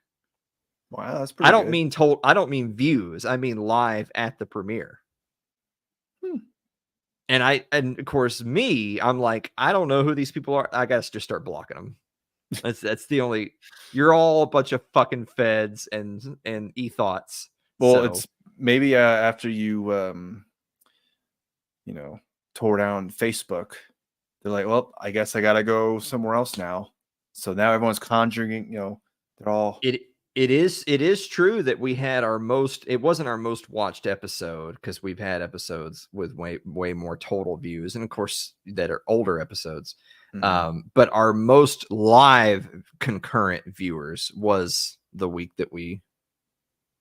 Wow, that's pretty. I don't good. I don't mean views. I mean live at the premiere. And of course, I'm like, I don't know who these people are. I gotta just start blocking them. That's the only. You're all a bunch of fucking feds and e-thoughts. Well, So, it's maybe after you tore down Facebook, they're like, well, I guess I gotta go somewhere else now. So now everyone's conjuring. They're all. It is true that we had it wasn't our most watched episode, because we've had episodes with way more total views, and of course that are older episodes. But our most live concurrent viewers was the week that we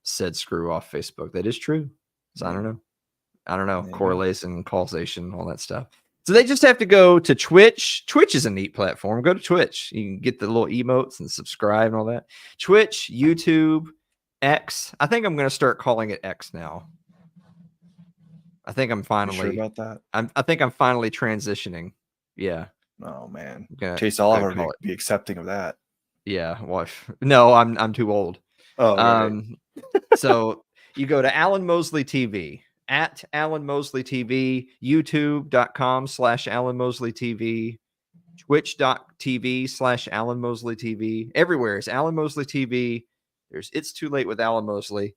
said screw off Facebook. That is true. So I don't know. Yeah. Correlation, causation, all that stuff. So they just have to go to Twitch. Twitch is a neat platform. Go to Twitch. You can get the little emotes and subscribe and all that. Twitch, YouTube, X. I think I'm going to start calling it X now. I think I'm You finally. sure about that? I think I'm finally transitioning. Yeah. Oh man, Gonna- Chase Oliver gonna call would be accepting of that. Yeah. Well, no, I'm too old. Oh, right. So you go to Alan Mosley TV, at Alan Mosley TV, youtube.com/Alan Mosley TV, Twitch.tv/Alan Mosley TV. Everywhere is Alan Mosley TV. There's It's Too Late with Alan Mosley.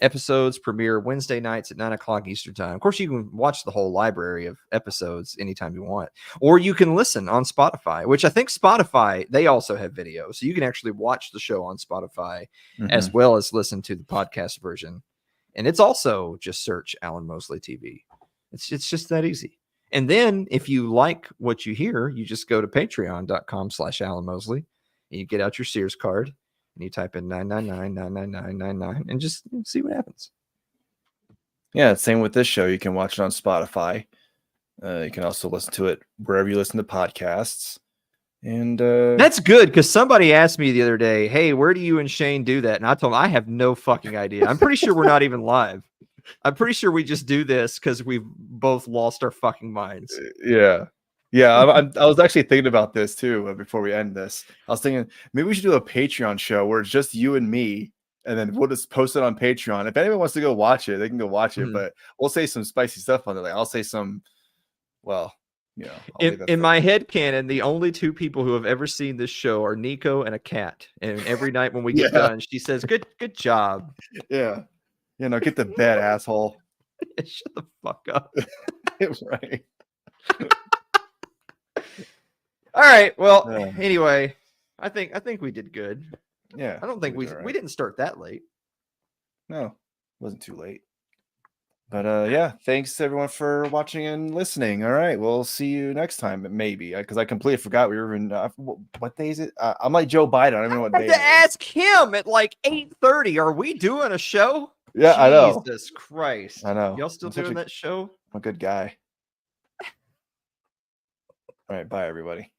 Episodes premiere Wednesday nights at 9 o'clock Eastern time. Of course, you can watch the whole library of episodes anytime you want, or you can listen on Spotify, which I think Spotify, they also have video. So you can actually watch the show on Spotify as well as listen to the podcast version. And it's also just search Alan Mosley TV. It's just that easy. And then if you like what you hear, you just go to patreon.com/Alan Mosley and you get out your Sears card and you type in 999 and just see what happens. Yeah, same with this show. You can watch it on Spotify. You can also listen to it wherever you listen to podcasts. And that's good, because somebody asked me the other day, hey, where do you and Shane do that? And I told them I have no fucking idea. I'm pretty sure we're not even live. I'm pretty sure we just do this because we've both lost our fucking minds. yeah. I was actually thinking about this too before we end this. I was thinking maybe we should do a Patreon show where it's just you and me, and then we'll just post it on Patreon. If anyone wants to go watch it, they can go watch it. But we'll say some spicy stuff on there. Like I'll say some, well, you know. In my head canon, the only two people who have ever seen this show are Nico and a cat. And every night when we get done, she says, "Good job." Yeah. You know, get to bed, asshole. Shut the fuck up. Right. All right. Well, Yeah. anyway, I think we did good. Yeah. I don't think we didn't start that late. No, wasn't too late. But yeah, thanks everyone for watching and listening. All right, we'll see you next time, maybe, because I completely forgot we were in. What day is it? I'm like Joe Biden. I don't even know what I day. had to ask him at like 8:30. Are we doing a show? Yeah, I know. Jesus Christ! I know. Y'all still doing that show? I'm a good guy. All right, bye everybody.